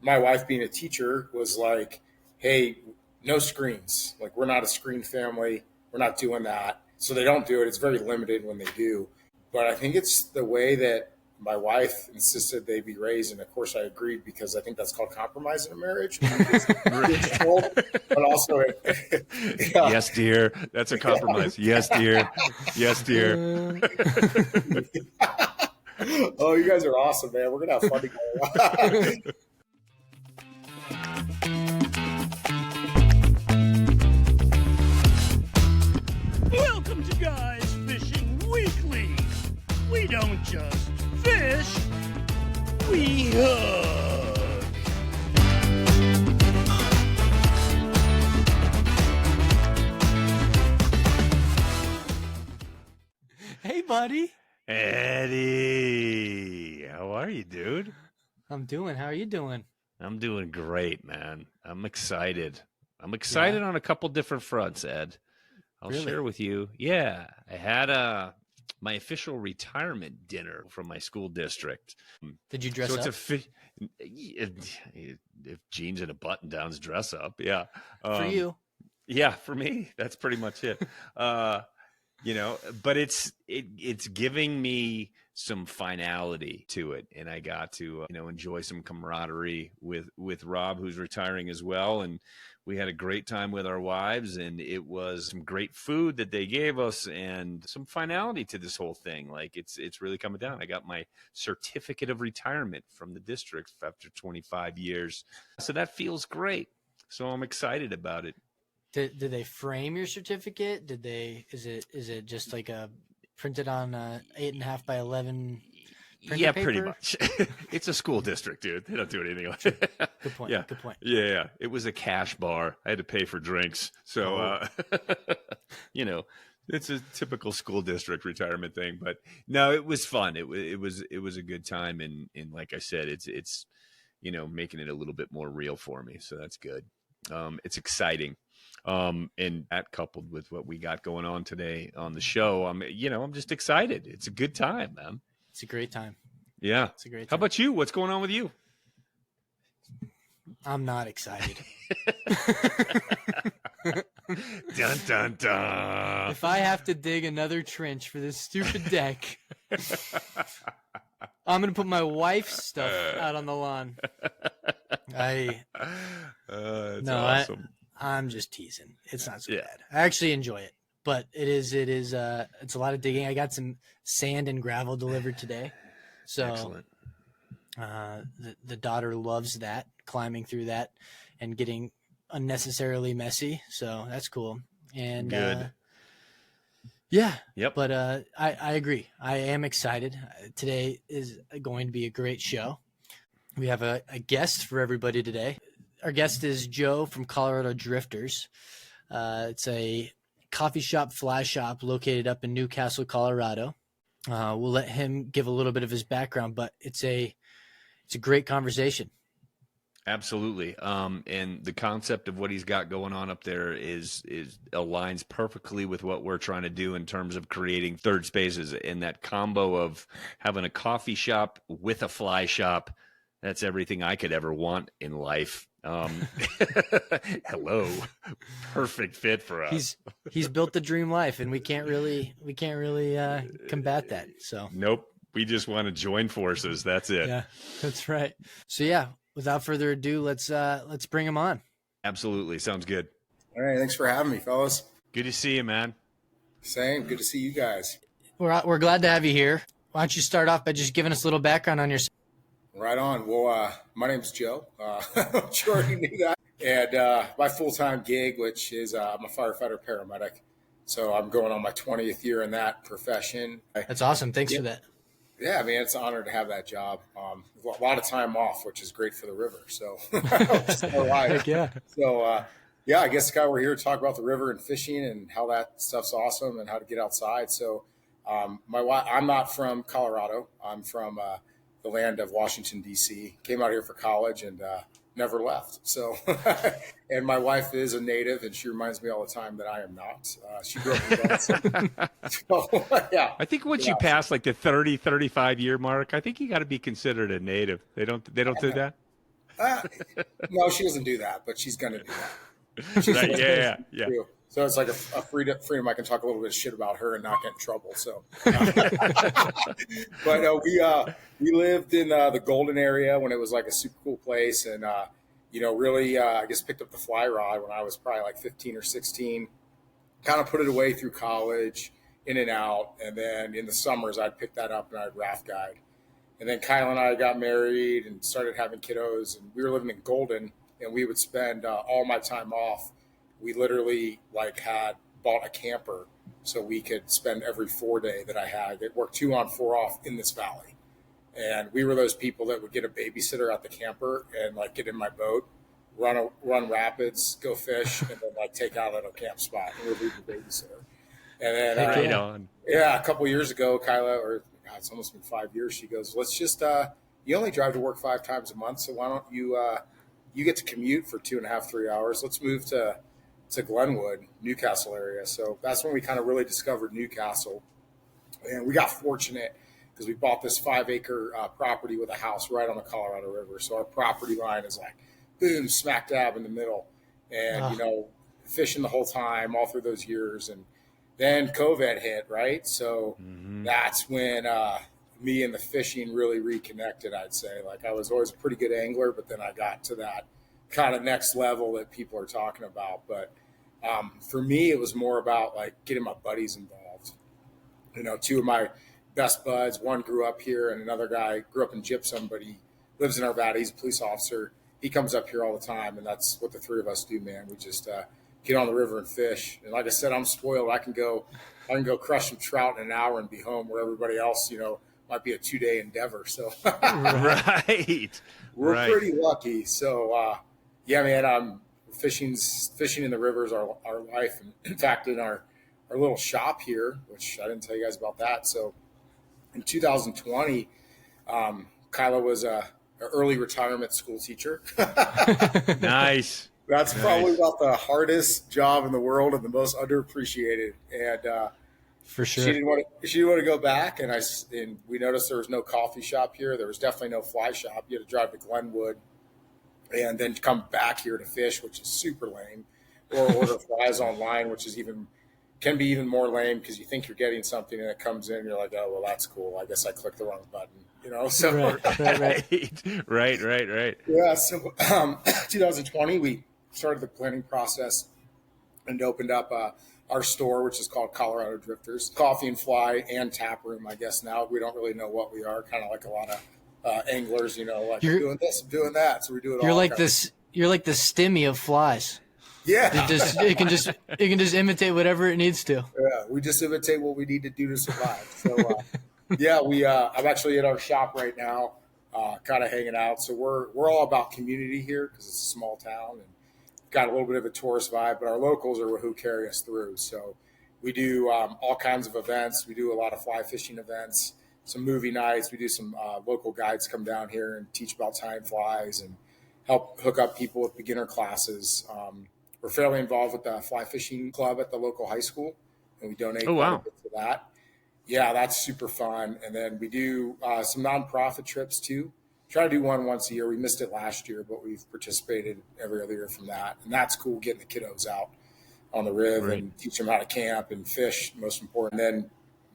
my wife being a teacher was like, hey, no screens. Like, we're not a screen family. We're not doing that. So they don't do it. It's very limited when they do. But I think it's the way that my wife insisted they be raised. And of course I agreed, because I think that's called compromise in a marriage. But also, yeah. Yes, dear. That's a compromise. Yeah. Yes, dear. Yes, dear. Oh, you guys are awesome, man. We're going to have fun together. Welcome to Guys Fishing Weekly. We don't just fish, we hug. Hey, buddy. Eddie, how are you, dude? I'm doing. How are you doing? I'm doing great, man. I'm excited. I'm excited on a couple different fronts, Ed. I'll share with you. Yeah, I had my official retirement dinner from my school district. Did you dress up? If jeans and a button downs, dress up. Yeah. For you. Yeah, for me, that's pretty much it. But it's giving me some finality to it, and I got to enjoy some camaraderie with Rob, who's retiring as well, and we had a great time with our wives, and it was some great food that they gave us, and some finality to this whole thing. Like it's really coming down. I got my certificate of retirement from the district after 25 years, so that feels great. So I'm excited about it. Did they frame your certificate? Is it just like a printed on 8.5 by 11? Yeah, paper? pretty much. It's a school district, dude. They don't do anything like that. Good point. Yeah. Good point. Yeah. It was a cash bar. I had to pay for drinks. So, it's a typical school district retirement thing. But no, it was fun. It was a good time. And like I said, it's making it a little bit more real for me. So that's good. It's exciting. And that coupled with what we got going on today on the show, I'm just excited. It's a good time, man. It's a great time. Yeah. It's a great time. How about you? What's going on with you? I'm not excited. Dun, dun, dun. If I have to dig another trench for this stupid deck, I'm going to put my wife's stuff out on the lawn. Awesome. I'm just teasing. It's not so bad. I actually enjoy it, but it's a lot of digging. I got some sand and gravel delivered today. So excellent. The daughter loves that, climbing through that and getting unnecessarily messy. So that's cool. And good. Yeah. Yep. But I agree. I am excited. Today is going to be a great show. We have a guest for everybody today. Our guest is Joe from Colorado Drifters. It's a coffee shop, fly shop located up in Newcastle, Colorado. We'll let him give a little bit of his background, but it's a great conversation. Absolutely. And the concept of what he's got going on up there is aligns perfectly with what we're trying to do in terms of creating third spaces, and that combo of having a coffee shop with a fly shop. That's everything I could ever want in life. Hello, perfect fit for us. He's built the dream life, and we can't really combat that. So nope, we just want to join forces. That's it. Yeah, that's right. So yeah, without further ado, let's bring him on. Absolutely, sounds good. All right, thanks for having me, fellas. Good to see you, man. Same. Good to see you guys. We're glad to have you here. Why don't you start off by just giving us a little background on yourself? Right on. Well, my name is Joe. I'm sure you knew that. And my full-time gig, which is I'm a firefighter paramedic. So I'm going on my 20th year in that profession. That's awesome. Thanks for that. Yeah, I mean, it's an honor to have that job. A lot of time off, which is great for the river. So, Heck yeah. So, I guess we're here to talk about the river and fishing and how that stuff's awesome and how to get outside. So my wife, I'm not from Colorado. I'm from the land of Washington, D.C. Came out here for college and never left. So, and my wife is a native, and she reminds me all the time that I am not. She grew up in Johnson. So, yeah. I think once you pass like the 30, 35 year mark, I think you got to be considered a native. They don't do that. No, she doesn't do that, but she's going to do that. She's Right, yeah. too. So it's like a freedom. I can talk a little bit of shit about her and not get in trouble. So, but we lived in the Golden area when it was like a super cool place, and really I guess picked up the fly rod when I was probably like 15 or 16. Kind of put it away through college, in and out, and then in the summers I'd pick that up and I'd raft guide. And then Kyle and I got married and started having kiddos, and we were living in Golden, and we would spend all my time off. We literally had bought a camper so we could spend every 4-day that I had. It worked 2 on 4 off in this valley. And we were those people that would get a babysitter at the camper and get in my boat, run rapids, go fish, and then take out at a camp spot and we'd leave the babysitter. And then, a couple years ago, Kyla, it's almost been 5 years, she goes, let's just, you only drive to work 5 times a month. So why don't you get to commute for 2.5, 3 hours. Let's move to Glenwood, Newcastle area. So that's when we kind of really discovered Newcastle. And we got fortunate because we bought this 5-acre property with a house right on the Colorado River. So our property line is boom, smack dab in the middle. And, fishing the whole time, all through those years. And then COVID hit, right? So that's when me and the fishing really reconnected, I'd say. I was always a pretty good angler, but then I got to that kind of next level that people are talking about. But for me, it was more about getting my buddies involved. 2 of my best buds, one grew up here and another guy grew up in Gypsum, but he lives in Arvada. He's a police officer. He comes up here all the time, and that's what the 3 of us do, man. We just get on the river and fish. And like I said, I'm spoiled. I can go crush some trout in an hour and be home, where everybody else, might be a 2-day endeavor. So Right. we're pretty lucky. So man, fishing in the rivers are our life. And in fact, in our little shop here, which I didn't tell you guys about that. So in 2020, Kyla was an early retirement school teacher. Nice. That's probably about the hardest job in the world and the most underappreciated. And for sure, she didn't want to go back. And we noticed there was no coffee shop here. There was definitely no fly shop. You had to drive to Glenwood and then come back here to fish, which is super lame, or order flies online, which is can be even more lame because you think you're getting something and it comes in and you're like, oh, well, that's cool. I guess I clicked the wrong button, So Right. Yeah. So 2020, we started the planning process and opened up our store, which is called Colorado Drifters. Coffee and fly and tap room, I guess now. We don't really know what we are, kind of like a lot of anglers, you're doing this, doing that. So we do it all. You're like the Stimmy of flies. Yeah. It can just imitate whatever it needs to. Yeah, we just imitate what we need to do to survive. So I'm actually at our shop right now, kind of hanging out. So we're all about community here because it's a small town and got a little bit of a tourist vibe, but our locals are who carry us through. So we do all kinds of events. We do a lot of fly fishing events, some movie nights. We do some local guides come down here and teach about tying flies and help hook up people with beginner classes. We're fairly involved with the fly fishing club at the local high school, and we donate quite a bit to that. Yeah, that's super fun. And then we do some nonprofit trips too. Try to do one once a year. We missed it last year, but we've participated every other year from that. And that's cool, getting the kiddos out on the river and teach them how to camp and fish, most important. And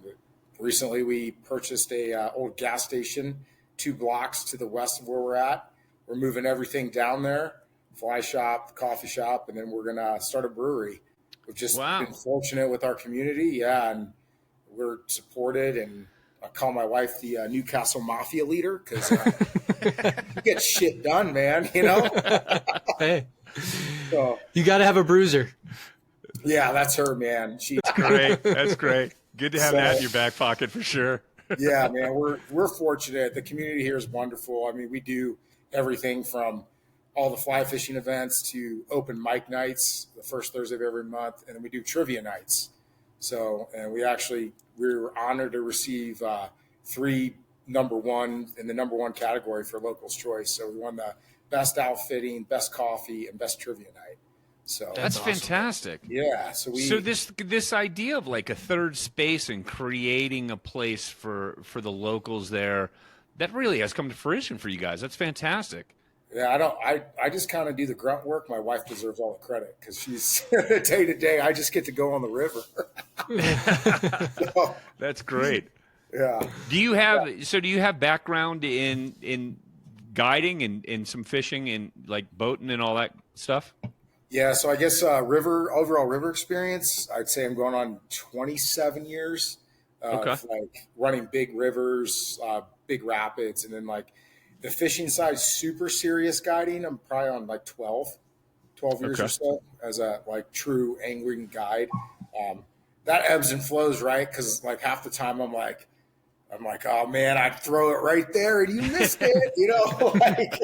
then recently we purchased a old gas station 2 blocks to the west of where we're at. We're moving everything down there. Fly shop, coffee shop, and then we're gonna start a brewery. We've just been fortunate with our community, and we're supported. And I call my wife the Newcastle Mafia leader because you get shit done, man. Hey, so, you got to have a bruiser. Yeah, that's her, man. She's great. That's great. Good to have that in your back pocket for sure. Yeah, man, we're fortunate. The community here is wonderful. I mean, we do everything from all the fly fishing events to open mic nights the first Thursday of every month. And then we do trivia nights. So, and we were honored to receive 3 number one in the number 1 category for Locals Choice. So we won the best outfitting, best coffee, and best trivia night. So that's awesome. Fantastic. Yeah. So this idea of a third space and creating a place for the locals there, that really has come to fruition for you guys. That's fantastic. Yeah, I just kind of do the grunt work. My wife deserves all the credit because she's day to day. I just get to go on the river. So, That's great. yeah. Do you have background in guiding and some fishing and like boating and all that stuff? Yeah. So I guess overall river experience, I'd say I'm going on 27 years Okay. of like running big rivers, big rapids, and then like the fishing side, super serious guiding. I'm probably on like 12 years or Okay. so as a like true angling guide. Um, that ebbs and flows, right? Because like half the time I'm like, oh man, I'd throw it right there and you missed it, like.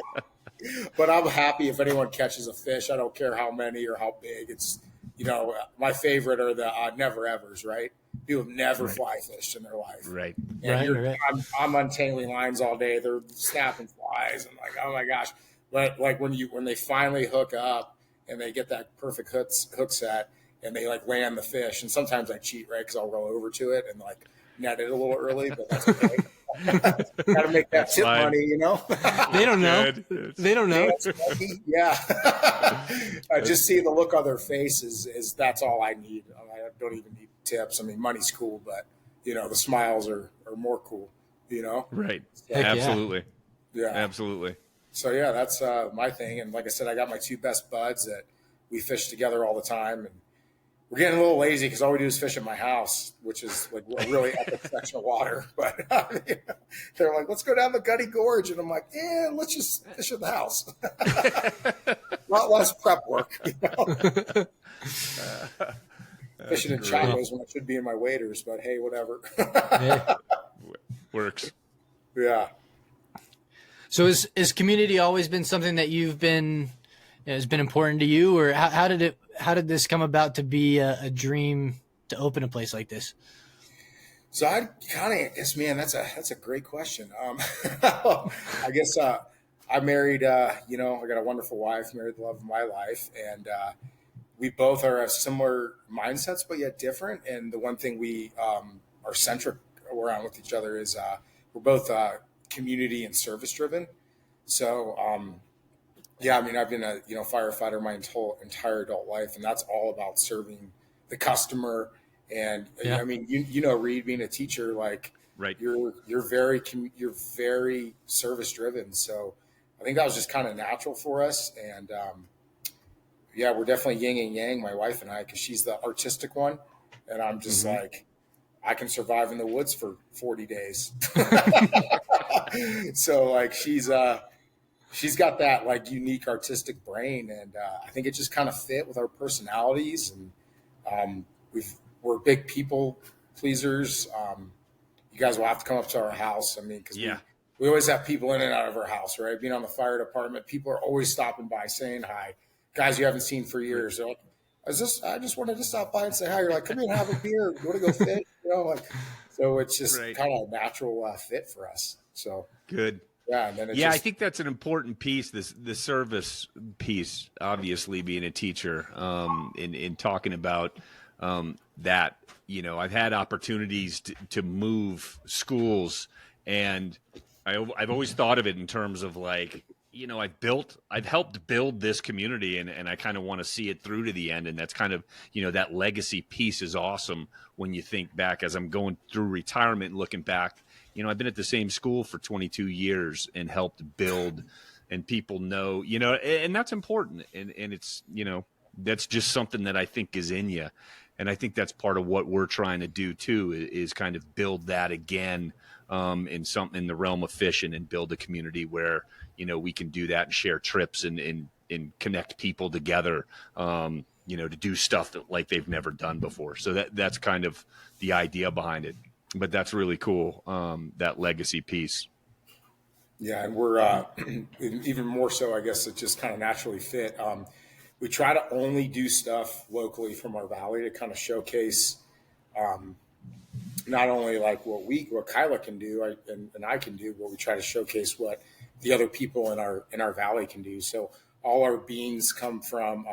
But I'm happy if anyone catches a fish. I don't care how many or how big. It's my favorite are the never evers, right? People have never Right. fly fished in their life. Right. And Right. I'm untangling lines all day. They're snapping flies. I'm like, oh my gosh. But like when they finally hook up and they get that perfect hook set and they like land the fish, and sometimes I cheat, right? Because I'll roll over to it and like net it a little early, but that's okay. Got to make that That's tip fine. money, They don't know. Good. They don't know. Yeah. I just see the look on their faces is that's all I need. I don't even need tips. I mean, money's cool, but the smiles are more cool, Right. So, Heck yeah. Absolutely. yeah. Absolutely. So yeah, that's my thing. And like I said, I got my two best buds that we fish together all the time. And we're getting a little lazy because all we do is fish at my house, which is like a really epic section of water. But they're like, let's go down the Gutty Gorge. And I'm like, yeah, let's just fish at the house. A lot less prep work. Fishing in chacos when I should be in my waders, but hey, whatever. Yeah. Works. Yeah. So is community always been something that you've been has been important to you, or how did this come about to be a dream to open a place like this? So I kind of guess, man, that's a great question. I guess I married, I got a wonderful wife, married the love of my life, and we both are of similar mindsets, but yet different. And the one thing we are centric around with each other is we're both community and service driven. So yeah, I mean, I've been a firefighter my entire adult life, and that's all about serving the customer. And Yeah. I mean, Reid, being a teacher, like Right. you're very service driven. So I think that was just kind of natural for us. And yeah, we're definitely yin and yang, my wife and I, because she's the artistic one, and I'm just like, I can survive in the woods for 40 days. So like she's got that like unique artistic brain, and I think it just kind of fit with our personalities, and we're big people pleasers. You guys will have to come up to our house. I mean, because Yeah. we always have people in and out of our house, right? Being on the fire department, people are always stopping by saying hi. Guys you haven't seen for years. They're like, I just wanted to stop by and say hi. You're like, come here and have a beer. You want to go fish? So it's just Right. kind of a natural fit for us. So Good. yeah, and then Yeah, I think that's an important piece. The service piece, obviously, being a teacher, in talking about that. I've had opportunities to move schools, and I've always thought of it in terms of like, I've helped build this community, and I kind of want to see it through to the end. And that's kind of, that legacy piece is awesome when you think back. As I'm going through retirement and looking back, I've been at the same school for 22 years and helped build, and people know, and that's important. And it's, that's just something that I think is in you. And I think that's part of what we're trying to do too, is kind of build that again in the realm of fishing, and build a community where, we can do that and share trips and connect people together, to do stuff that like they've never done before. So that's kind of the idea behind it. But that's really cool, that legacy piece. Yeah, and we're even more so, I guess it just kind of naturally fit. We try to only do stuff locally from our valley to kind of showcase not only like what Kyla can do and I can do, but we try to showcase what the other people in our valley can do. So all our beans come from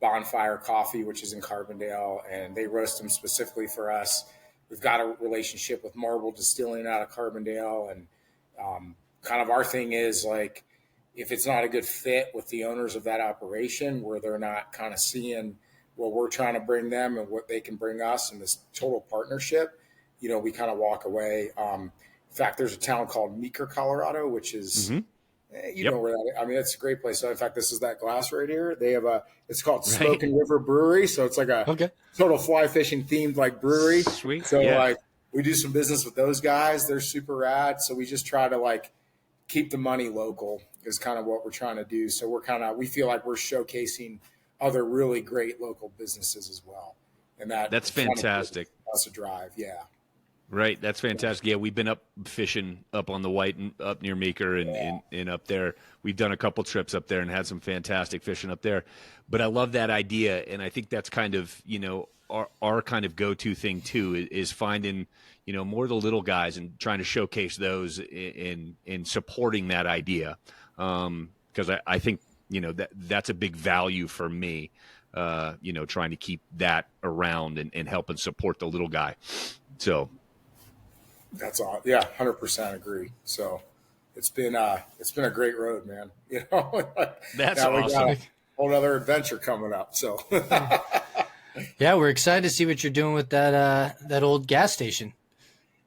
Bonfire Coffee, which is in Carbondale, and they roast them specifically for us. We've got a relationship with Marble Distilling out of Carbondale, and kind of our thing is like, if it's not a good fit with the owners of that operation, where they're not kind of seeing what we're trying to bring them and what they can bring us in this total partnership, we kind of walk away. In fact, there's a town called Meeker, Colorado, which is, know where that is. I mean, it's a great place. So in fact, this is that glass right here. They have it's called Smoking River Brewery. So it's like a total fly fishing themed like brewery. Sweet. So like we do some business with those guys. They're super rad. So we just try to like keep the money local is kind of what we're trying to do. So we feel like we're showcasing other really great local businesses as well. And that's fantastic. That's a drive. Yeah. Right. That's fantastic. Yeah. We've been up fishing up on the White and up near Meeker and up there. We've done a couple trips up there and had some fantastic fishing up there, but I love that idea. And I think that's kind of, our kind of go-to thing too, is finding, more of the little guys and trying to showcase those in supporting that idea. Cause I think, that's a big value for me, trying to keep that around and help and support the little guy. So, that's all. Yeah, 100% agree. So it's been a great road, man. That's now awesome. We got a whole other adventure coming up. So yeah, we're excited to see what you're doing with that old gas station.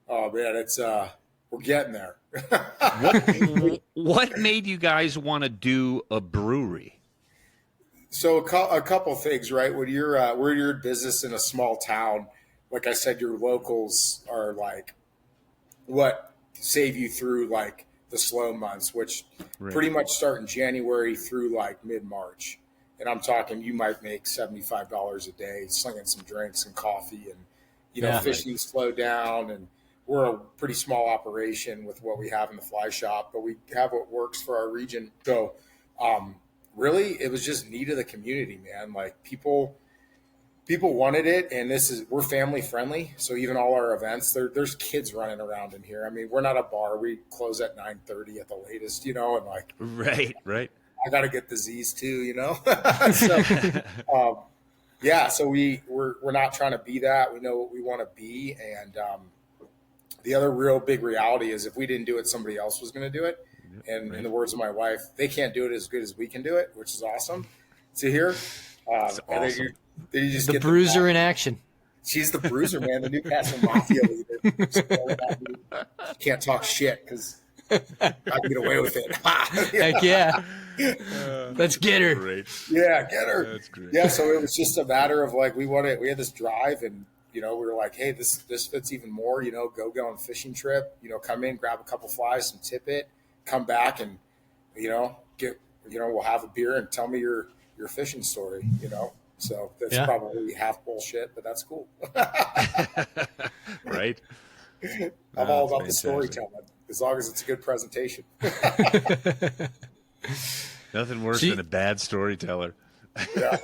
Oh man, it's we're getting there. What made you guys want to do a brewery? So a couple things, right? When you're in business in a small town, like I said, your locals are like what save you through like the slow months, which pretty much start in January through like mid-March. And I'm talking, you might make $75 a day slinging some drinks and coffee and, fishing slowed down. And we're a pretty small operation with what we have in the fly shop, but we have what works for our region. So really it was just need of the community, man. Like people wanted it, and we're family friendly. So even all our events, there's kids running around in here. I mean, we're not a bar. We close at 9:30 at the latest, and like, right. I got to get the Z's too, So, so we're not trying to be that. We know what we want to be. And the other real big reality is if we didn't do it, somebody else was going to do it. And in the words of my wife, they can't do it as good as we can do it, which is awesome to hear. That's awesome. You just the bruiser in action. She's the bruiser, man, the Newcastle Mafia leader. Can't talk shit because I can get away with it. Heck yeah. Let's get her. Great. Yeah, get her. That's great. Yeah, so it was just a matter of like we had this drive, and we were like, hey, this fits even more. Go on a fishing trip. Come in, grab a couple flies, some tippet, come back, and get we'll have a beer and tell me your fishing story. So that's probably half bullshit, but that's cool. Right. I'm all about the storytelling, as long as it's a good presentation. Nothing worse than a bad storyteller. Yeah.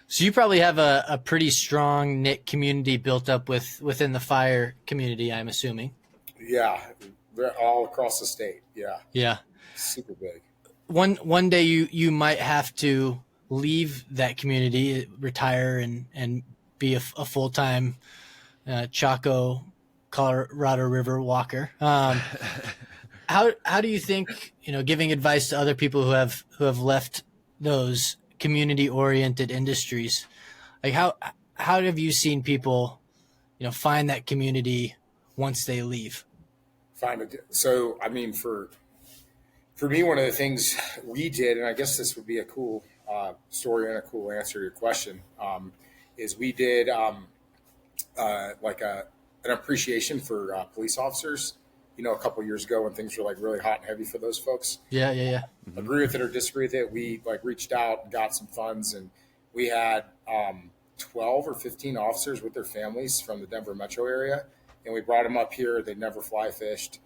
So you probably have a pretty strong knit community built up within the fire community, I'm assuming. Yeah, they're all across the state. Yeah. Yeah. Super big. One day you might have to leave that community, retire, and be a full-time Chaco, Colorado River walker. How do you think, giving advice to other people who have left those community-oriented industries, like how have you seen people, find that community once they leave? So, I mean, for me, one of the things we did, and I guess this would be a cool story and a cool answer to your question, is we did like an appreciation for police officers, a couple years ago when things were like really hot and heavy for those folks. Yeah. Mm-hmm. Agree with it or disagree with it. We like reached out and got some funds, and we had 12 or 15 officers with their families from the Denver metro area. And we brought them up here. They never fly fished.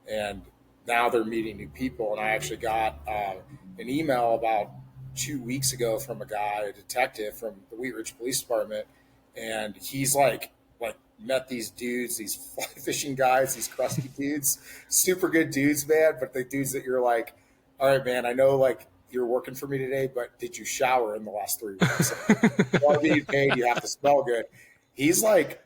And now they're meeting new people. And I actually got an email about 2 weeks ago from a detective from the Wheat Ridge Police Department. And he's like met these dudes, these fly fishing guys, these crusty dudes, super good dudes, man. But the dudes that you're like, all right, man, I know like you're working for me today, but did you shower in the last 3 weeks? While being paid, you have to smell good. He's like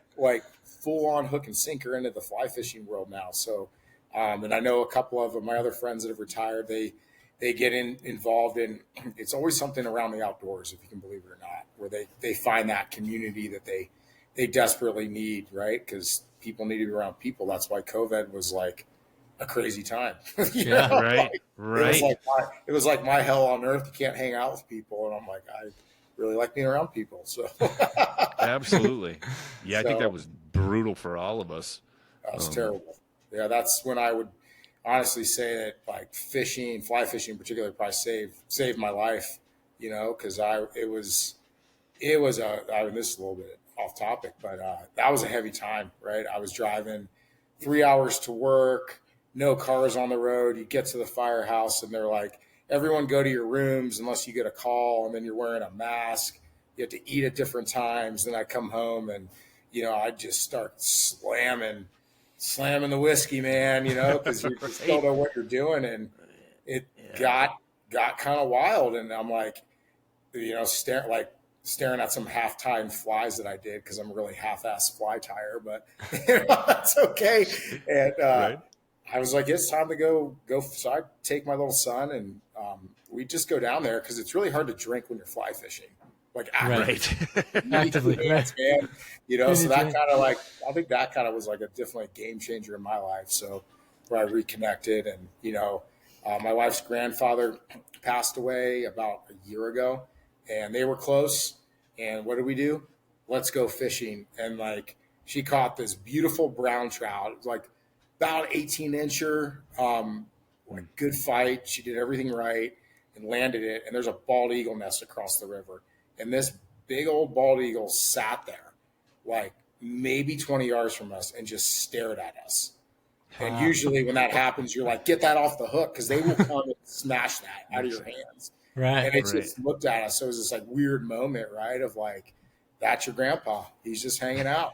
full on hook and sinker into the fly fishing world now. So And I know a couple of my other friends that have retired, they get involved in, it's always something around the outdoors, if you can believe it or not, where they find that community that they desperately need, right? Because people need to be around people. That's why COVID was like a crazy time. Yeah, know? right, right. It was like my hell on earth. You can't hang out with people. And I'm like, I really like being around people. So Absolutely. Yeah, I think So- that was brutal for all of us. that was terrible. Yeah, that's when I would honestly say that like fishing, fly fishing in particular, probably saved my life, because I mean, this is a little bit off topic, but that was a heavy time, right? I was driving 3 hours to work, no cars on the road. You get to the firehouse and they're like, everyone go to your rooms unless you get a call, and then you're wearing a mask. You have to eat at different times. Then I come home and, I just start slamming the whiskey, man, because you just don't know what you're doing. And it got kind of wild. And I'm like, staring at some half-time flies that I did, because I'm a really half-ass fly tire, but that's okay. And Right. I was like, it's time to go. So I take my little son, and we just go down there, because it's really hard to drink when you're fly fishing. Like actively, Right. Actively, right. man. So that drink. kind of I think that kind of was like definitely a game changer in my life. So where I reconnected, and my wife's grandfather passed away about a year ago, and they were close. And what did we do? Let's go fishing. And like, she caught this beautiful brown trout. It was like about 18-incher, like good fight. She did everything right and landed it. And there's a bald eagle nest across the river. And this big old bald eagle sat there like maybe 20 yards from us and just stared at us. And usually when that happens, you're like, get that off the hook, because they will come and smash that out of your hands. Right. And it just looked at us. So it was this like weird moment, right? Of like, that's your grandpa. He's just hanging out,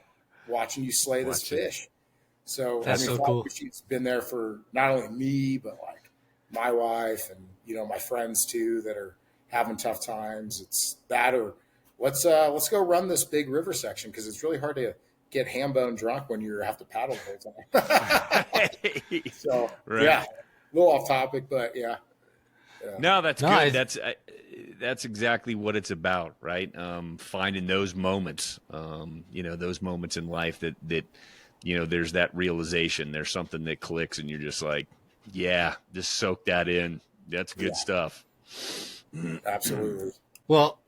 watching you slay this fish. So That's so cool. She's been there for not only me, but like my wife and, my friends too, that are having tough times. It's that, or let's go run this big river section, because it's really hard to get ham bone drunk when you have to paddle the whole time. So yeah, a little off topic, but yeah. No, that's good. That's exactly what it's about, right? Finding those moments, those moments in life that there's that realization, there's something that clicks, and you're just like, yeah, just soak that in. That's good stuff. Absolutely. Well,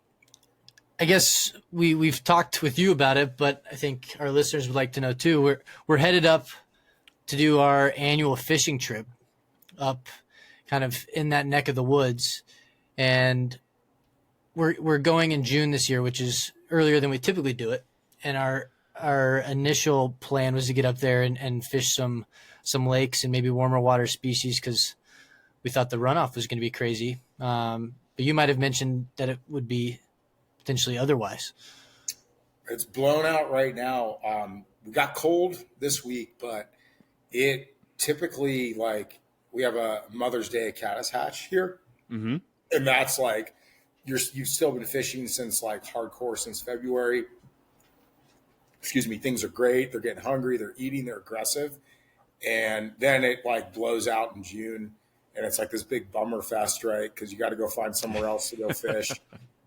I guess we've talked with you about it, but I think our listeners would like to know too. We're headed up to do our annual fishing trip up kind of in that neck of the woods, and we're going in June this year, which is earlier than we typically do it. And our initial plan was to get up there and fish some lakes and maybe warmer water species, because we thought the runoff was going to be crazy. But you might have mentioned that it would be potentially otherwise. It's blown out right now. We got cold this week, but it typically, like, we have a Mother's Day caddis hatch here. Mm-hmm. And that's like, you've still been fishing since like hardcore since February. Excuse me. Things are great. They're getting hungry. They're eating. They're aggressive. And then it like blows out in June, and it's like this big bummer fest, right? Because you got to go find somewhere else to go fish,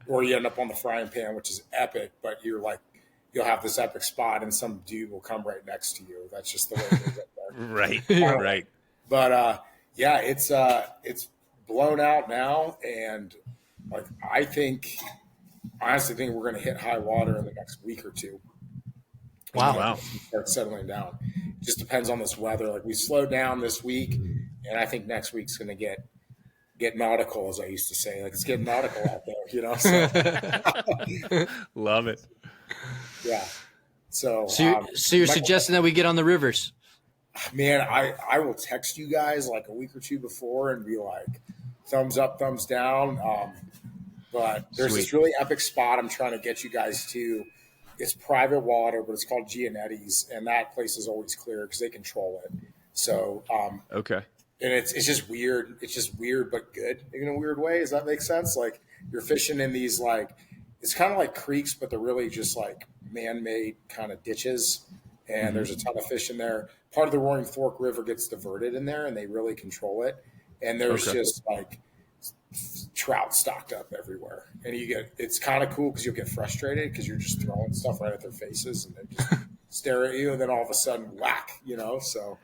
or you end up on the frying pan, which is epic. But you're like, you'll have this epic spot, and some dude will come right next to you. That's just the way it is up there. Right. Right. But yeah, it's blown out now, and like I honestly think we're going to hit high water in the next week or two. Wow. Start settling down. It just depends on this weather. Like, we slowed down this week, and I think next week's going to get nautical, as I used to say. Like, it's getting nautical out there, So. Love it. Yeah. So you're suggesting that we get on the rivers? Man, I will text you guys like a week or two before and be like, thumbs up, thumbs down. But there's this really epic spot I'm trying to get you guys to. It's private water, but it's called Gianetti's, and that place is always clear because they control it. So, okay. And it's just weird. It's just weird, but good in a weird way. Does that make sense? Like, you're fishing in these, like, it's kind of like creeks, but they're really just like man-made kind of ditches. and there's a ton of fish in there. Part of the Roaring Fork River gets diverted in there, and they really control it. And there's just like trout stocked up everywhere, and it's kind of cool because you'll get frustrated because you're just throwing stuff right at their faces, and they just stare at you, and then all of a sudden, whack, So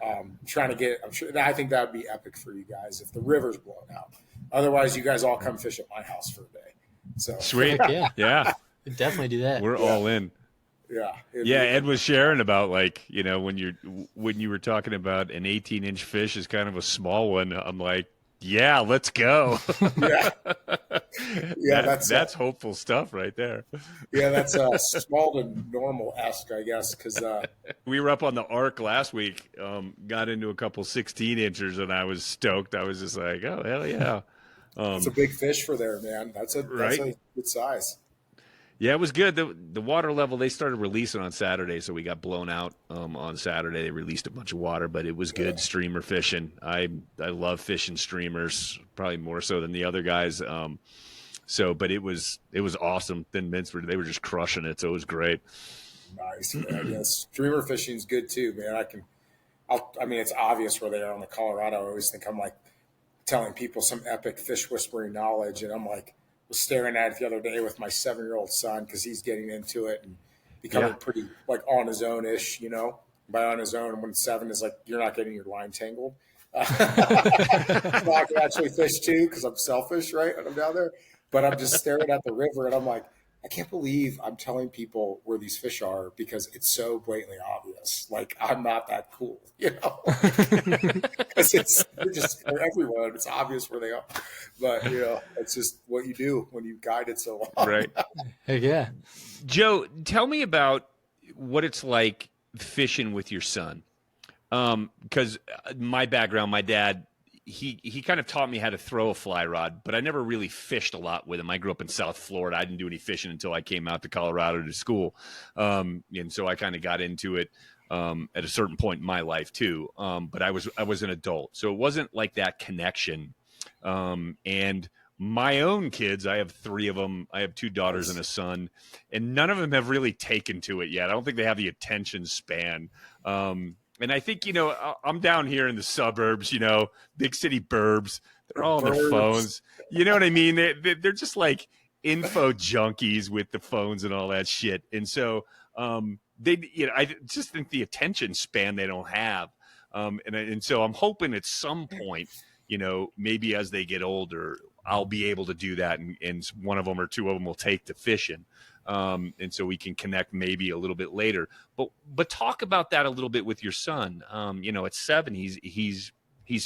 I think that would be epic for you guys if the river's blown out. Otherwise, you guys all come fish at my house for a day. So sweet, yeah. We'd definitely do that. We're all in. Yeah. Ed was sharing about when you were talking about an 18-inch fish is kind of a small one. I'm like, yeah, let's go. That's hopeful stuff right there. Yeah, that's small to normal-esque, I guess, because we were up on the Ark last week, got into a couple 16-inchers, and I was stoked. I was just like, oh, hell yeah. It's a big fish for there, man. That's a good size. Yeah, it was good. The water level, they started releasing on Saturday, so we got blown out on Saturday. They released a bunch of water, but it was good streamer fishing. I love fishing streamers, probably more so than the other guys. But it was awesome. Thin mints, they were just crushing it, so it was great. Nice, man. Yes, streamer fishing's good too, man. It's obvious where they are on the Colorado. I always think I'm like telling people some epic fish whispering knowledge, and I'm like, was staring at it the other day with my 7-year-old son because he's getting into it and becoming pretty like on his own-ish, by on his own. When 7 is like, you're not getting your line tangled. So I can actually fish too because I'm selfish, right? When I'm down there, but I'm just staring at the river and I'm like, I can't believe I'm telling people where these fish are because it's so blatantly obvious. Like, I'm not that cool, because they're everywhere. It's obvious where they are. But, it's just what you do when you've guided so long. Right. Heck yeah. Joe, tell me about what it's like fishing with your son. Because my background, my dad, he kind of taught me how to throw a fly rod, but I never really fished a lot with him. I grew up in South Florida. I didn't do any fishing until I came out to Colorado to school. And so I kind of got into it at a certain point in my life too. But I was an adult. So it wasn't like that connection. And my own kids, I have 3 of them. I have 2 daughters and a son, and none of them have really taken to it yet. I don't think they have the attention span. And I think, I'm down here in the suburbs, big city burbs. They're all on their phones. You know what I mean? They're just like info junkies with the phones and all that shit. And so I just think the attention span they don't have. And so I'm hoping at some point, maybe as they get older, I'll be able to do that. And one of them or 2 of them will take to fishing. And so we can connect maybe a little bit later, but talk about that a little bit with your son. At 7, he's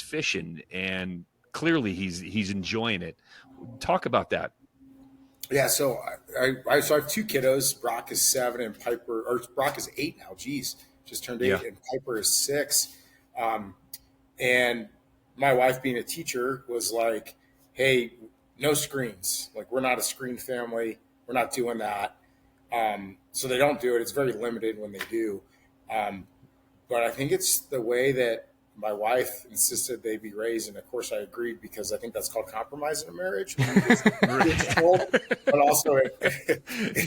fishing and clearly he's enjoying it. Talk about that. Yeah. So I have 2 kiddos. Brock is 7 and Brock is 8 now. Geez, just turned 8 and Piper is 6. And my wife being a teacher was like, hey, no screens. Like, we're not a screen family. We're not doing that. So they don't do it. It's very limited when they do. But I think it's the way that my wife insisted they be raised. And of course I agreed because I think that's called compromise in a marriage. But also,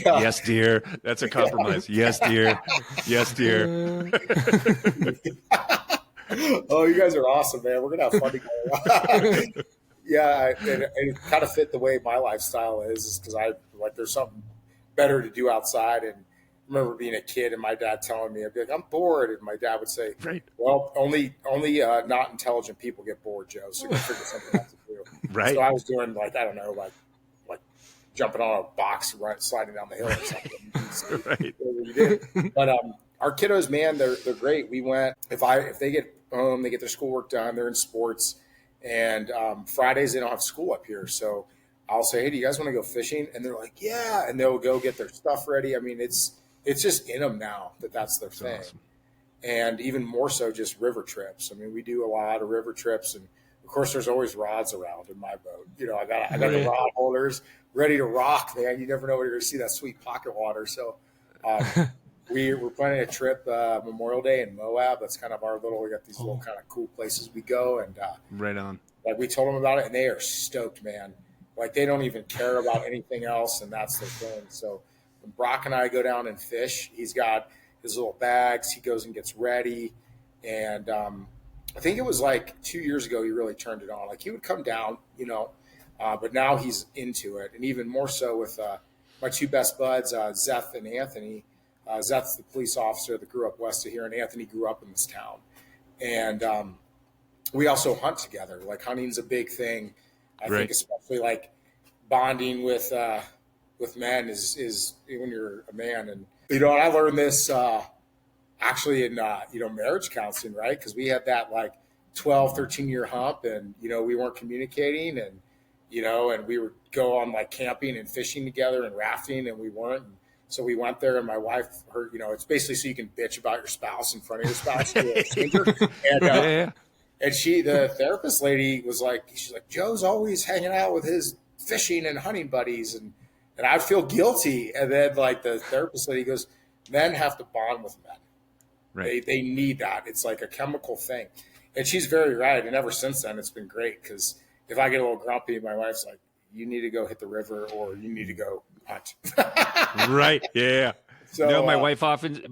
yes, dear. That's a compromise. Yes, dear. Yes, dear. Oh, you guys are awesome, man. We're going to have fun together. Yeah, and it kind of fit the way my lifestyle is because there's something better to do outside. And I remember being a kid and my dad telling me, I'd be like, I'm bored. And my dad would say, right. Well, only not intelligent people get bored, Joe. So you figure something else to do. Right. So I was doing like jumping on a box, sliding down the hill or something. Right. But our kiddos, man, they're great. We went, if they get home, they get their schoolwork done, they're in sports. And Fridays, they don't have school up here. So I'll say, hey, do you guys want to go fishing? And they're like, yeah. And they'll go get their stuff ready. I mean, it's just in them now that's their thing. Awesome. And even more so just river trips. I mean, we do a lot of river trips. And, of course, there's always rods around in my boat. I got the rod holders ready to rock, man. You never know where you're going to see that sweet pocket water. So we're planning a trip Memorial Day in Moab. That's kind of we got these little kind of cool places we go. And right on. Like, we told them about it, and they are stoked, man. Like, they don't even care about anything else, and that's their thing. So when Brock and I go down and fish, he's got his little bags. He goes and gets ready. And I think it was like 2 years ago he really turned it on. Like he would come down, but now he's into it. And even more so with my two best buds, Zeth and Anthony. Zeth's the police officer that grew up west of here, and Anthony grew up in this town. And we also hunt together. Like hunting's a big thing. I think especially like bonding with men is when you're a man. And, and I learned this actually in, marriage counseling, right? Because we had that like 12, 13-year hump and, we weren't communicating and, and we would go on like camping and fishing together and rafting and we weren't. And so we went there and my wife heard, it's basically so you can bitch about your spouse in front of your spouse. To a stranger. And, and the therapist lady was like, she's like, Joe's always hanging out with his fishing and hunting buddies. And I'd feel guilty. And then like the therapist lady goes, men have to bond with men. Right. They need that. It's like a chemical thing. And she's very right. And ever since then, it's been great because if I get a little grumpy, my wife's like, you need to go hit the river or you need to go hunt. Right. Yeah. So, no, my wife often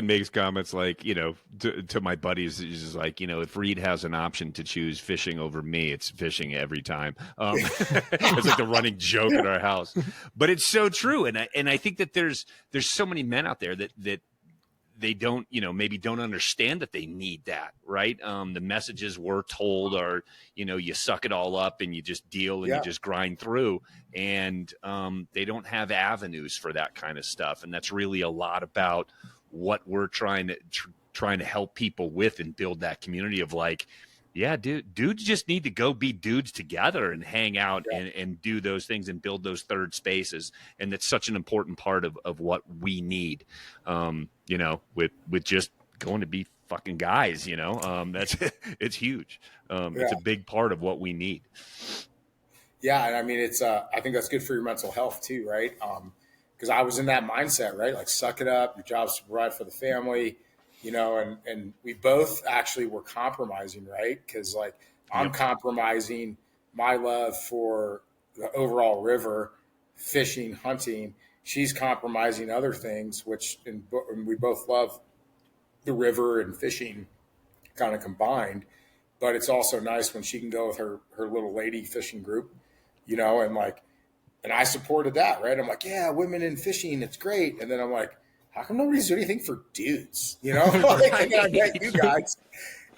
makes comments like, to my buddies, she's like, if Reid has an option to choose fishing over me, it's fishing every time. It's like the running joke in our house, but it's so true. And I think that there's so many men out there that they don't, maybe don't understand that they need that, right? The messages we're told are, you suck it all up and you just deal and you just grind through. And they don't have avenues for that kind of stuff. And that's really a lot about what we're trying to help people with and build that community of like, yeah, dudes just need to go be dudes together and hang out and do those things and build those third spaces. And that's such an important part of what we need, with just going to be fucking guys, it's huge. It's a big part of what we need. Yeah. And I mean, it's, I think that's good for your mental health too. Right. Cause I was in that mindset, right? Like suck it up. Your job's to provide for the family. And we both actually were compromising, right? Because like I'm compromising my love for the overall river, fishing, hunting. She's compromising other things, and we both love the river and fishing kind of combined. But it's also nice when she can go with her little lady fishing group, and I supported that, right? I'm like, yeah, women in fishing, it's great. And then I'm like, how come nobody's doing anything for dudes? Like, I get you guys.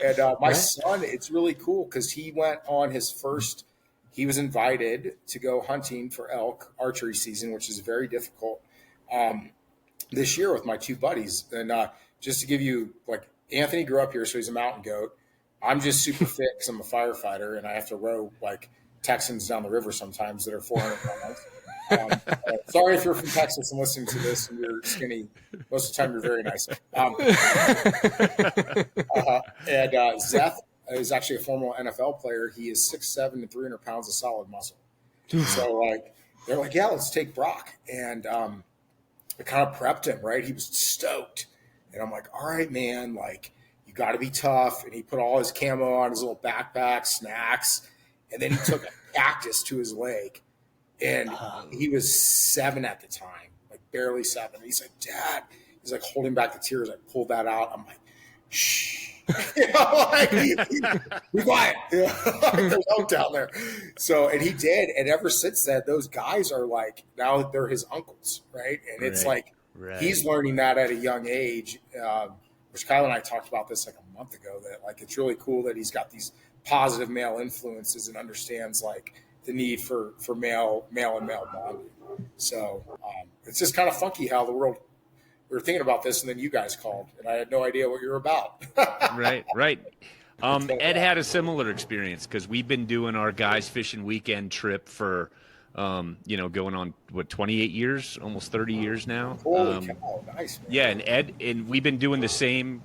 And my son, it's really cool because he went on he was invited to go hunting for elk archery season, which is very difficult this year with my two buddies. And just to give you, like, Anthony grew up here, so he's a mountain goat. I'm just super fit because I'm a firefighter and I have to row like Texans down the river sometimes that are 400 pounds. Sorry if you're from Texas and listening to this and you're skinny. Most of the time you're very nice. And Zeth is actually a former NFL player. He is 6'7" and 300 pounds of solid muscle. So like they're like, yeah, let's take Brock. And I kind of prepped him, right? He was stoked. And I'm like, all right, man, like you got to be tough. And he put all his camo on, his little backpack, snacks. And then he took a cactus to his leg. And he was 7 at the time, like barely 7. He's like, Dad, he's like holding back the tears. I pulled that out. I'm like, shh, like, be quiet. There's hope down there. So, and he did. And ever since then, those guys are like, now they're his uncles, right? And it's like, he's learning that at a young age, which Kyle and I talked about this like a month ago, that like, it's really cool that he's got these positive male influences and understands like the need for male and male bonding. So it's just kind of funky how the world, we were thinking about this and then you guys called and I had no idea what you were about. Right. Ed had a similar experience because we've been doing our guys fishing weekend trip for, going on 28 years, almost 30 years now. Holy cow, nice, man. Yeah. And Ed, and we've been doing the same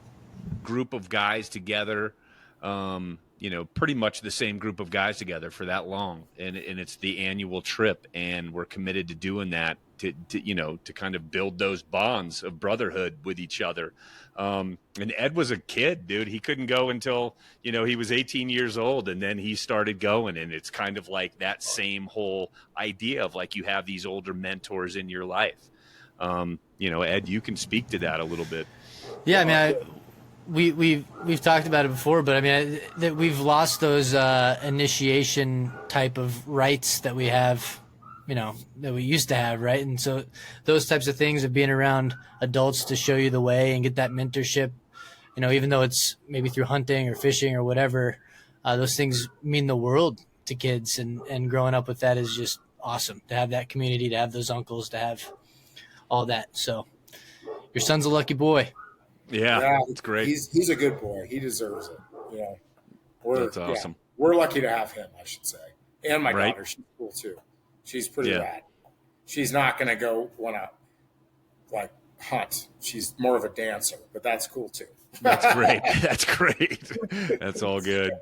group of guys together, pretty much the same group of guys together for that long. And it's the annual trip. And we're committed to doing that to kind of build those bonds of brotherhood with each other. And Ed was a kid, dude. He couldn't go until, he was 18 years old and then he started going. And it's kind of like that same whole idea of like, you have these older mentors in your life. Ed, you can speak to that a little bit. Yeah, I mean, we've talked about it before, but I mean that we've lost those initiation type of rights that we have, that we used to have, right? And so those types of things of being around adults to show you the way and get that mentorship, even though it's maybe through hunting or fishing or whatever, those things mean the world to kids, and growing up with that is just awesome to have that community, to have those uncles, to have all that. So your son's a lucky boy. Yeah, it's great. He's a good boy. He deserves it. That's awesome. Yeah, we're lucky to have him, I should say. And my Right. daughter, she's cool too. She's pretty rad. She's not going to go want to hunt. She's more of a dancer, but that's cool too. That's great. That's great. That's all good.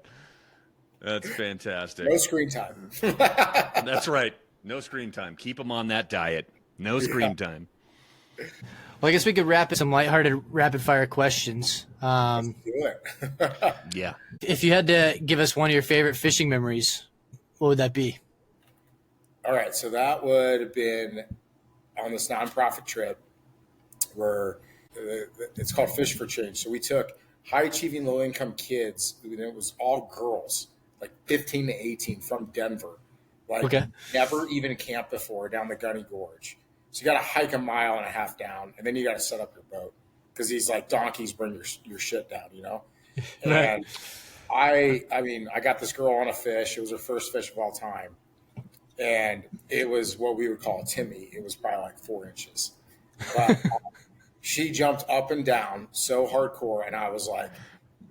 That's fantastic. No screen time. That's right. No screen time. Keep them on that diet. No screen time. Well, I guess we could wrap it some lighthearted rapid fire questions. Let's do it. Yeah. If you had to give us one of your favorite fishing memories, what would that be? All right, so that would have been on this nonprofit trip where it's called Fish for Change. So we took high-achieving, low-income kids, and it was all girls, like 15 to 18 from Denver, never even camped before down the Gunny Gorge. So you got to hike 1.5 miles down, and then you got to set up your boat because these donkeys bring your shit down, And I got this girl on a fish. It was her first fish of all time. And it was what we would call a Timmy. It was probably like 4 inches. But she jumped up and down so hardcore. And I was like,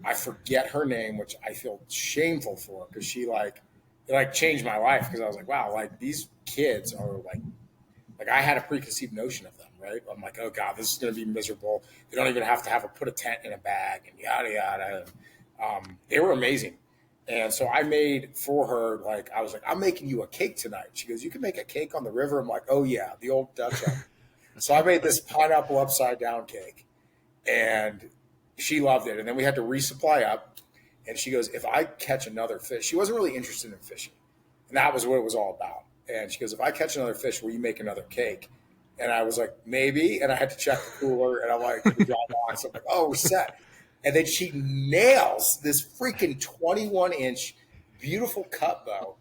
I forget her name, which I feel shameful for because she it changed my life because I was like, wow, these kids are like I had a preconceived notion of them, right? I'm like, oh God, this is going to be miserable. They don't even have to put a tent in a bag and yada, yada. And, they were amazing. And so I made for her, I was like, I'm making you a cake tonight. She goes, you can make a cake on the river? I'm like, oh yeah, the old Dutch oven. So I made this pineapple upside down cake and she loved it. And then we had to resupply up. And she goes, if I catch another fish, she wasn't really interested in fishing. And that was what it was all about. And she goes, if I catch another fish, will you make another cake? And I was like, maybe. And I had to check the cooler. And I'm like, we got box. I'm like, oh, we're set. And then she nails this freaking 21-inch beautiful cut bow.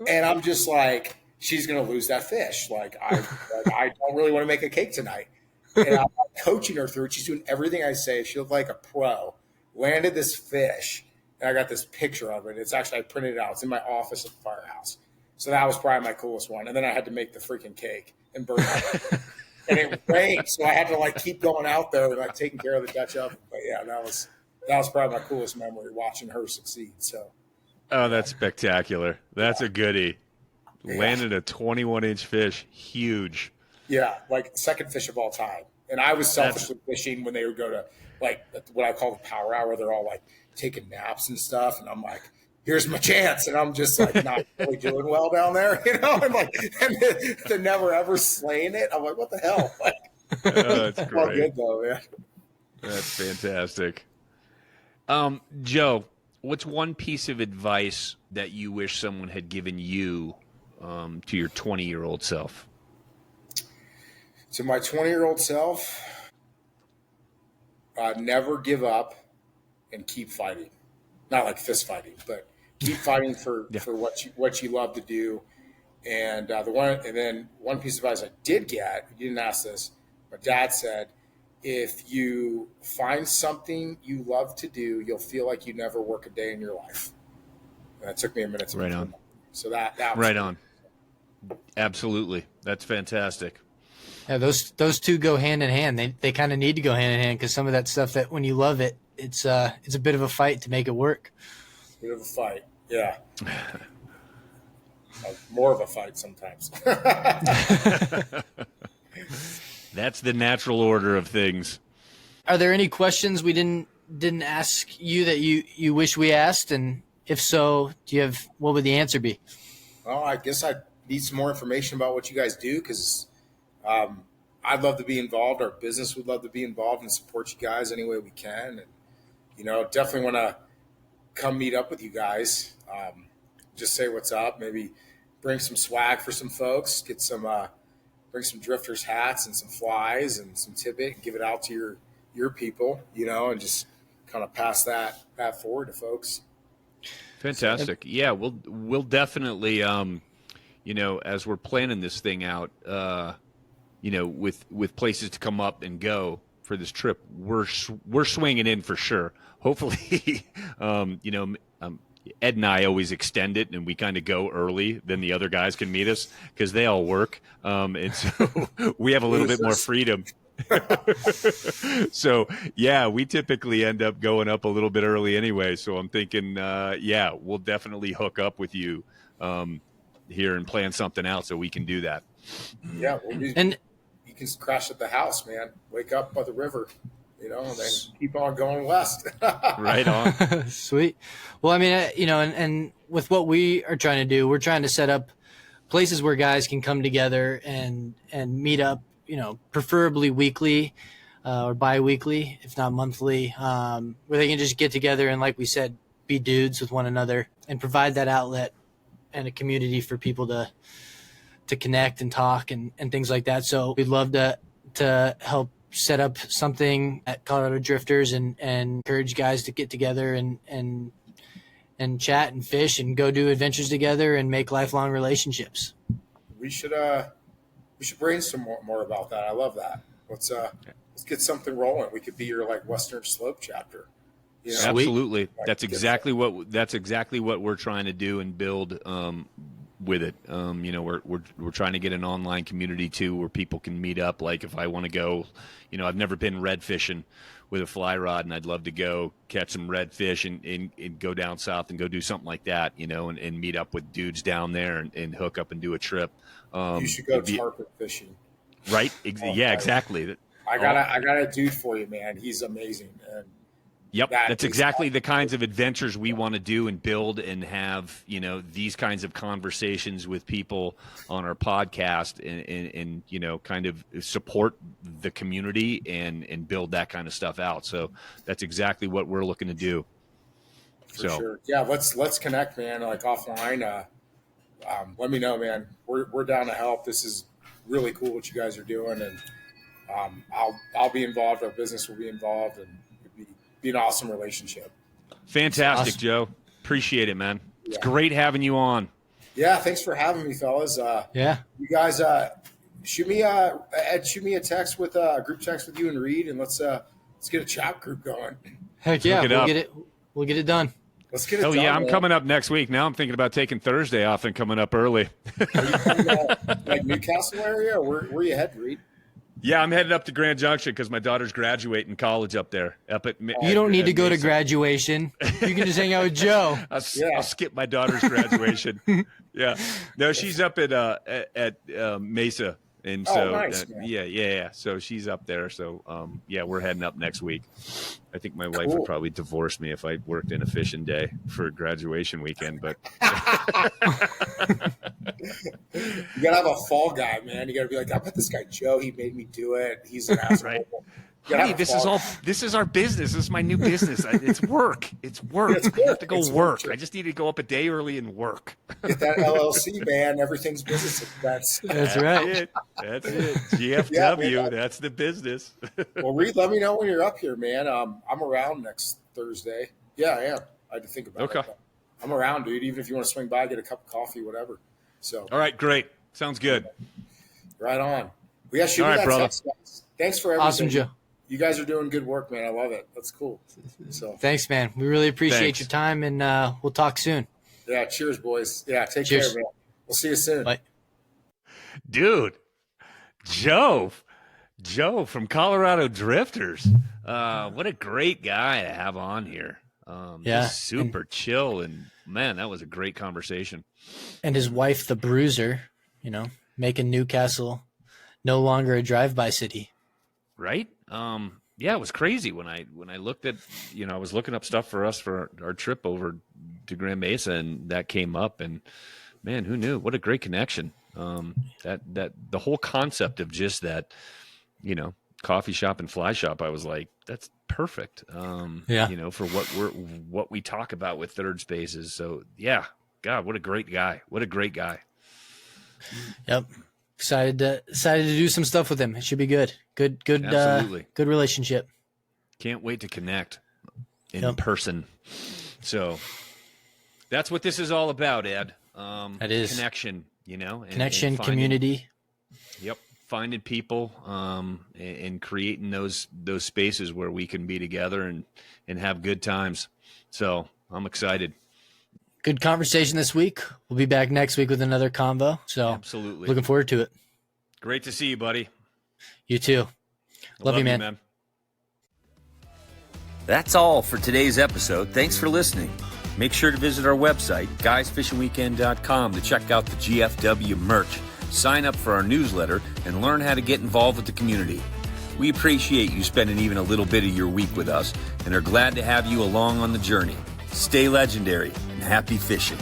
And I'm just like, she's going to lose that fish. I don't really want to make a cake tonight. And I'm coaching her through it. She's doing everything I say. She looked like a pro. Landed this fish. And I got this picture of it. It's actually, I printed it out. It's in my office at the firehouse. So that was probably my coolest one. And then I had to make the freaking cake and burn it. And it rained, so I had to keep going out there and taking care of the Dutch oven. But yeah, that was probably my coolest memory, watching her succeed. So, oh, that's spectacular. That's a goodie. Landed a 21-inch fish, huge. Yeah, second fish of all time. And I was selfishly fishing when they would go to what I call the power hour. They're all taking naps and stuff, and I'm like, here's my chance. And I'm just not really doing well down there, and and they're never ever slaying it. I'm like, what the hell? Oh, that's great. All good though, man. That's fantastic. Joe, what's one piece of advice that you wish someone had given you to your 20-year-old self? To my 20-year-old self, never give up and keep fighting. Not like fist fighting, but keep fighting for what you love to do. And one piece of advice I did get, you didn't ask this, my dad said, if you find something you love to do, you'll feel like you never work a day in your life. And that took me a minute to right on. So that was right on. Absolutely. That's fantastic. Yeah, those two go hand in hand. They kind of need to go hand in hand because some of that stuff that when you love it, it's a bit of a fight to make it work. Bit of a fight, yeah. More of a fight sometimes. That's the natural order of things. Are there any questions we didn't ask you that you wish we asked? And if so, what would the answer be? Well, I guess I need some more information about what you guys do because I'd love to be involved. Our business would love to be involved and support you guys any way we can. And, definitely want to come meet up with you guys. Just say what's up, maybe bring some swag for some folks, get some bring some drifters hats and some flies and some tippet and give it out to your people, and just kind of pass that forward to folks. Fantastic. Yeah, we'll definitely, as we're planning this thing out, with places to come up and go for this trip, we're swinging in for sure. Hopefully, Ed and I always extend it, and we kind of go early. Then the other guys can meet us because they all work, and so we have a little bit more freedom. So yeah, we typically end up going up a little bit early anyway. So I'm thinking, we'll definitely hook up with you here and plan something out so we can do that. Yeah, and you can crash at the house, man. Wake up by the river. And then keep on going west. Right on. Sweet. Well, I mean, and with what we are trying to do, we're trying to set up places where guys can come together and meet up, preferably weekly or bi-weekly, if not monthly, where they can just get together and, like we said, be dudes with one another and provide that outlet and a community for people to connect and talk and things like that. So we'd love to help set up something at Colorado Drifters and encourage guys to get together and chat and fish and go do adventures together and make lifelong relationships. We should brainstorm more about that. I love that. Let's get something rolling. We could be your Western Slope chapter. Absolutely. That's exactly what we're trying to do and build with it. We're trying to get an online community too where people can meet up. Like if I want to go, I've never been red fishing with a fly rod, and I'd love to go catch some redfish and go down south and go do something like that, and meet up with dudes down there and hook up and do a trip. You should go tarpon fishing. Right? Yeah, exactly. I got a dude for you, man. He's amazing. And yep, that's exactly the kinds of adventures we want to do and build and have, these kinds of conversations with people on our podcast and kind of support the community and build that kind of stuff out. So that's exactly what we're looking to do. For sure. Yeah, let's connect, man, offline. Let me know, man. We're down to help. This is really cool what you guys are doing, and I'll be involved. Our business will be involved, and be an awesome relationship. Fantastic, awesome. Joe. Appreciate it, man. It's great having you on. Yeah, thanks for having me, fellas. You guys shoot me a text with a group text with you and Reid, and let's get a chat group going. Heck yeah, we'll get it done. Let's get it done. Oh yeah, I'm coming up next week. Now I'm thinking about taking Thursday off and coming up early. Are you coming Newcastle area, or where you headed, Reid? Yeah, I'm headed up to Grand Junction because my daughter's graduating college up there. You don't need to go to graduation. You can just hang out with Joe. I'll skip my daughter's graduation. Yeah, no, she's up at Mesa, and so nice, yeah. So she's up there. So we're heading up next week. I think my wife would probably divorce me if I worked in a fishing day for graduation weekend, but you gotta have a fall guy, man. You gotta be like, I met this guy Joe. He made me do it. He's an asshole. Right. Hey, this is our business. This is my new business. It's work. It's work. I have to go work. I just need to go up a day early and work. Get that LLC, man. Everything's business expense. That's right. That's it. GFW. That's the business. Well, Reid, let me know when you're up here, man. I'm around next Thursday. Yeah, I am. I had to think about it. Okay. I'm around, dude. Even if you want to swing by, get a cup of coffee, whatever. So. All right, great. Sounds good. Right on. We got to shoot that text, guys. Thanks for everything. Awesome, Joe. You guys are doing good work, man. I love it. That's cool. So thanks, man. We really appreciate your time, and we'll talk soon. Yeah, cheers, boys. Yeah, take care, man. We'll see you soon. Bye. Dude, Joe from Colorado Drifters. What a great guy to have on here. Just super chill, and man, that was a great conversation. And his wife, the Bruiser, making Newcastle no longer a drive-by city. Right? It was crazy when I looked at, I was looking up stuff for us for our trip over to Grand Mesa, and that came up, and man, who knew? What a great connection. That the whole concept of just that, coffee shop and fly shop, I was like, that's perfect. For what we talk about with third spaces. So yeah, God, what a great guy. What a great guy. Yep. Excited to do some stuff with him. It should be good. Good Absolutely. Good relationship. Can't wait to connect in Yep. person. So that's what this is all about, Ed. That is connection, and connection, finding, community. Yep. Finding people, and creating those spaces where we can be together and have good times. So I'm excited. Good conversation this week. We'll be back next week with another convo. So Absolutely. looking forward to it. Great to see you, buddy. You too. Love you, man. That's all for today's episode. Thanks for listening. Make sure to visit our website, guysfishingweekend.com, to check out the GFW merch, sign up for our newsletter, and learn how to get involved with the community. We appreciate you spending even a little bit of your week with us and are glad to have you along on the journey. Stay legendary and happy fishing.